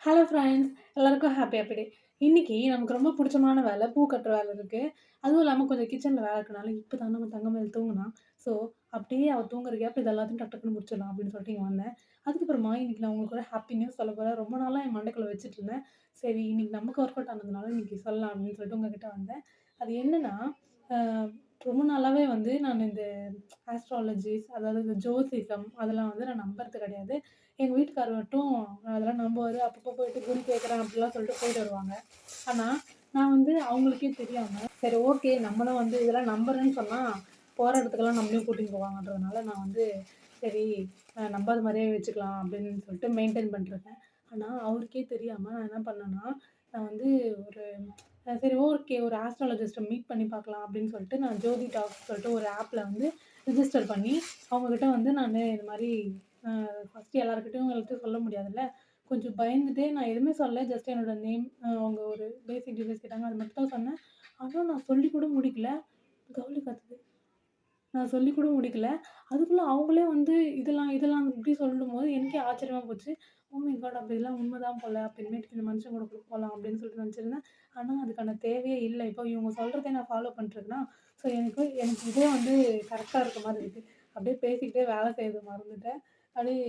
Hello friends எல்லாருக்கும் happy day. இன்னைக்கு நமக்கு ரொம்ப பிடிச்சமான வேலை பூ கட்டுற வேலை இருக்கு. அதுவும் இல்லாம கொஞ்சம் கிச்சன்ல வேலை இருக்கனால இப்போ தான் நம்ம தங்கமயில் தூங்குனா. ஸோ அப்படியே அவ தூங்குற கேப்ல இது எல்லாத்தையும் டக்கு டக்குன்னு முடிச்சிடலாம் அப்படின்னு சொல்லிட்டு இங்க வந்தேன். அதுக்கப்புறமா இன்னைக்கு நான் உங்களுக்கு ஒரு ஹாப்பி நியூஸ் சொல்ல போறேன். ரொம்ப நாளா என் மண்டைக்குள்ள வச்சுட்டு இருந்தேன். சரி இன்னைக்கு நமக்கு ஒர்க் அவுட் ஆனதுனால இன்னைக்கு சொல்லலாம் அப்படின்னு சொல்லிட்டு உங்ககிட்ட வந்தேன். அது என்னன்னா, அ ரொம்ப நாளாவே வந்து நான் இந்த ஆஸ்ட்ராலஜிஸ் அதாவது இந்த ஜோதிடம் அதெல்லாம் வந்து நான் நம்புறது கிடையாது. எங்க வீட்டுக்காரர் மட்டும் அதெல்லாம் நம்புவாரு. அப்பப்போ போயிட்டு குறி கேட்குறேன் அப்படிலாம் சொல்லிட்டு போயிட்டு வருவாங்க. ஆனா, நான் வந்து அவங்களுக்கே தெரியாம, சரி ஓகே நம்மளும் வந்து இதெல்லாம் நம்புறேன்னு சொன்னா, போற இடத்துக்கெல்லாம் நம்மளையும் கூட்டிட்டு போவாங்கன்றதுனால நான் வந்து சரி நம்பாத மாரியே வச்சுக்கலாம் அப்படின்னு சொல்லிட்டு மெயின்டெயின் பண்ணிட்டுருக்கேன். ஆனா, அவருக்கே தெரியாம நான் என்ன பண்ணேன்னா, நான் வந்து ஒரு சரி ஓகே ஒரு ஆஸ்ட்ராலஜிஸ்ட்ட மீட் பண்ணி பார்க்கலாம் அப்படின்னு சொல்லிட்டு நான் ஜோதி டாக்ஸ் சொல்லிட்டு ஒரு ஆப்ல வந்து ரிஜிஸ்டர் பண்ணி, அவங்ககிட்ட வந்து நானு இது மாரி அ ஃபர்ஸ்ட்டு எல்லார்கிட்டயும் சொல்ல முடியாதுல்ல. கொஞ்சம் பயந்துட்டே நான் எதுவுமே சொல்லல. ஜஸ்ட் என்னோட நேம் அவங்க ஒரு பேசிக் டீட்டெயில்ஸ் கேட்டாங்க. அது மட்டும் தான் சொன்னேன். ஆனா நான் சொல்லிக் கூட முடிக்கல. கவுளி கத்துது. நான் சொல்லிக் கூட முடிக்கல. அதுக்குள்ள அவங்களே வந்து இதெல்லாம் இதெல்லாம் இப்படி சொல்லும்போது எனக்கே ஆச்சரியமா போச்சு. Oh my God! அப்ப இதெல்லாம் உண்மைதான் போல. அப்புறமேட்டுக்கு இந்த மனுஷன் கூட போலாம் அப்படின்னு சொல்லிட்டு நினச்சிருந்தேன். ஆனா அதுக்கான தேவையே இல்ல. இப்போ இவங்க சொல்றதே நான் ஃபாலோ பண்ணிட்டுருக்கேனா, ஸோ எனக்கு எனக்கு இதே வந்து கரெக்ட்டா இருக்க மாரி இருக்கு. அப்படியே பேசிக்கிட்டே வேலை செய்யறத மறந்துட்டேன். அப்படியே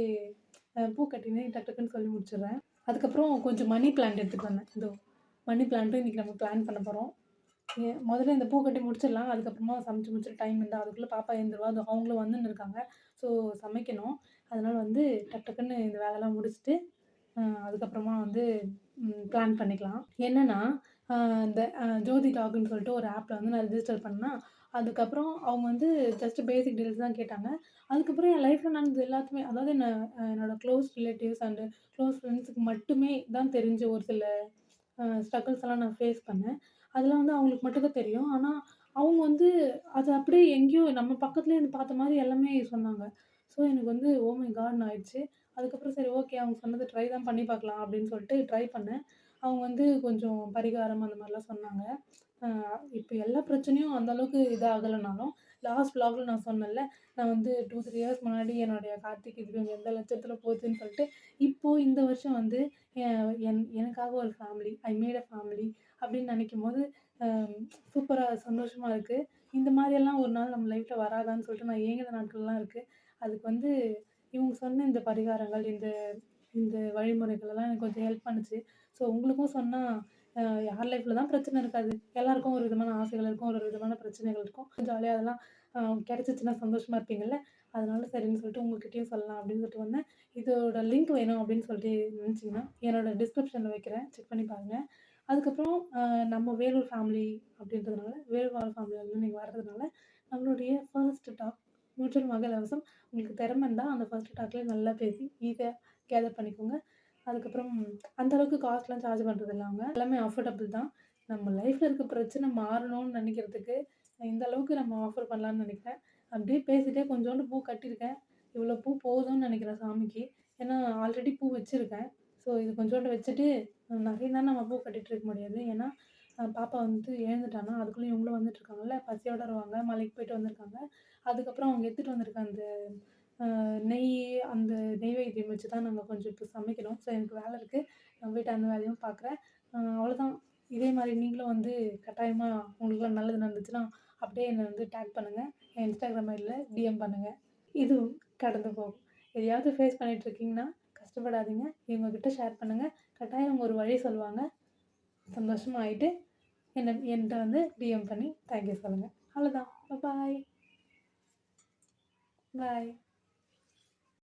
பூ கட்டினே டக்கு டக்குன்னு சொல்லி முடிச்சுடுறேன். அதுக்கப்புறம் கொஞ்சம் மணி பிளான்ட் எடுத்துட்டு வந்தேன். இதோ மணி பிளான்ட்டும் இன்னைக்கு நம்ம பிளான் பண்ண போறோம். முதல்ல இந்த பூ கட்டி முடிச்சிடலாம். அதுக்கப்புறமா சமைச்சு முடிச்சுட்டு டைம் இருந்தா, அதுக்குள்ள பாப்பா எழுந்துருவா. அது அவங்களும் வந்துன்னு இருக்காங்க. ஸோ சமைக்கணும். அதனால வந்து டக்கு டக்குன்னு இந்த வேலைலாம் முடிச்சுட்டு, அதுக்கப்புறமா வந்து பிளான் பண்ணிக்கலாம். என்னன்னா, அ இந்த ஜோதி டாக்ன்னு சொல்லிட்டு ஒரு ஆப்ல வந்து நான் ரிஜிஸ்டர் பண்ணேனா, அதுக்கப்புறம் அவங்க வந்து ஜஸ்ட் பேசிக் டீடெயில்ஸ் தான் கேட்டாங்க. அதுக்கப்புறம் என் லைஃப்ல நடந்தது எல்லாத்தையுமே அதாவது என்னோட க்ளோஸ் ரிலேட்டிவ்ஸ் அண்ட் க்ளோஸ் ஃப்ரெண்ட்ஸுக்கு மட்டுமே தான் தெரிஞ்ச ஒரு சில ஸ்ட்ரகிள்ஸ் எல்லாம் நான் ஃபேஸ் பண்ணேன். அதெல்லாம் வந்து அவங்களுக்கு மட்டும் தான் தெரியும். ஆனா, அவங்க வந்து அத அப்படியே எங்கேயோ நம்ம பக்கத்துலயே இருந்து பார்த்த மாரி எல்லாமே சொன்னாங்க. ஸோ எனக்கு வந்து ஓ மை காட்ன்னு ஆயிடுச்சு. அதுக்கப்புறம் சரி ஓகே அவங்க சொன்னது ட்ரை தான் பண்ணி பார்க்கலாம் அப்படின்னு சொல்லிட்டு ட்ரை பண்ணேன். அவங்க வந்து கொஞ்சம் பரிகாரம் அந்த மாரிலாம் சொன்னாங்க. அ இப்ப எல்லா பிரச்சனையும் அந்த அளவுக்கு இதாகலனாலும், லாஸ்ட் வ்ளாக்ல நான் சொன்னேன்ல, நான் வந்து 2, 3 இயர்ஸ் முன்னாடி என்னுடைய கார்த்திகை தீபம் எந்த லட்சத்தில போச்சுன்னு சொல்லிட்டு, இப்போ இந்த வருஷம் வந்து எ எனக்காக ஒரு family, I made a family அப்படின்னு நெனைக்கும்போது, அ சூப்பரா சந்தோஷமா இருக்கு. இந்த மாரியெல்லாம் ஒரு நாள் நம்ம லைஃப்ல வராதான்னு சொல்லிட்டு நான் ஏங்குன நாட்கள்லாம் இருக்கு. அதுக்கு வந்து இவங்க சொன்ன இந்த பரிகாரங்கள், இந்த இந்த வழிமுறைகள் எல்லாம் எனக்கு கொஞ்சம் ஹெல்ப் பண்ணுச்சு. ஸோ உங்களுக்கும் சொன்னா யார் லைஃப்ல தான் பிரச்சனை இருக்காது. எல்லாருக்கும் ஒரு விதமான ஆசைகள் இருக்கும். ஒரு விதமான பிரச்சனைகள் இருக்கும். ஜாலியா அதெல்லாம் கிடைச்சிச்சுன்னா சந்தோஷமா இருப்பீங்கல்ல. அதனால சரின்னு சொல்லிட்டு உங்ககிட்டயும் சொல்லலாம் அப்படின்னு சொல்லிட்டு வந்தேன். இதோட லிங்க் வேணும் அப்படின்னு சொல்லிட்டு நினைச்சீங்கன்னா, என்னோட டிஸ்கிரிப்ஷன்ல வைக்கிறேன். செக் பண்ணி பாருங்க. அதுக்கப்புறம் நம்ம வேலூர் ஃபேமிலி அப்படின்றதுனால, வேலூர் ஃபேமிலிலருந்து நீங்க வர்றதுனால, நம்மளுடைய ஃபர்ஸ்ட் டாக் முற்றிலுமாக இலவசம். உங்களுக்கு திறமை இருந்தா அந்த ஃபர்ஸ்ட் டாக்லயே நல்லா பேசி ஈஸியா கேதர் பண்ணிக்கோங்க. அதுக்கப்புறம் அந்த அளவுக்கு காஸ்ட்லாம் சார்ஜ் பண்றதில்ல அவங்க. எல்லாமே அஃபோர்டபுள் தான். நம்ம லைஃப்ல இருக்க பிரச்சனை மாறணும்னு நெனைக்கிறதுக்கு, இந்த அளவுக்கு நம்ம ஆஃபர் பண்ணலான்னு நெனைக்கிறேன். அப்படியே பேசிட்டே கொஞ்சோண்டு பூ கட்டியிருக்கேன். இவ்வளோ பூ போதும்னு நெனைக்கிறேன் சாமிக்கு. ஏன்னா ஆல்ரெடி பூ வச்சிருக்கேன். ஸோ இது கொஞ்சோண்டு வச்சுட்டு நெறைய நேரம் நம்ம பூ கட்டிட்டு இருக்க முடியாது. ஏன்னா பாப்பா வந்து எழுந்துட்டானா, அதுக்குள்ள இவங்களும் வந்துட்டுருக்காங்கல்ல, பசியோட வருவாங்க. மலைக்கு போயிட்டு வந்திருக்காங்க. அதுக்கப்புறம் அவங்க எடுத்துட்டு வந்திருக்க அந்த நெய் அந்த நெய்வேத்தியம் வச்சு தான் நாங்க கொஞ்சம் இப்போ சமைக்கணும். ஸோ எனக்கு வேலை இருக்கு. நான் போயிட்டு அந்த வேலையும் பார்க்குறேன். அவ்வளோதான். இதே மாரி நீங்களும் வந்து கட்டாயமா உங்களுக்குலாம் நல்லது நடந்துச்சுன்னா, அப்படியே என்ன வந்து டேக் பண்ணுங்க. என் இன்ஸ்டாகிராம் ஐடில டிஎம் பண்ணுங்க. இதுவும் கடந்து போகும். எதையாவது ஃபேஸ் பண்ணிட்டு இருக்கீங்கன்னா, கஷ்டப்படாதீங்க. இவங்க கிட்ட ஷேர் பண்ணுங்க. கட்டாயம் அவங்க ஒரு வழி சொல்லுவாங்க. சந்தோஷமா ஆயிட்டு என்ட்ட வந்து டிஎம் பண்ணி தேங்க் யூ சொல்லுங்க. அவ்வளோதான். பாய். பாய்.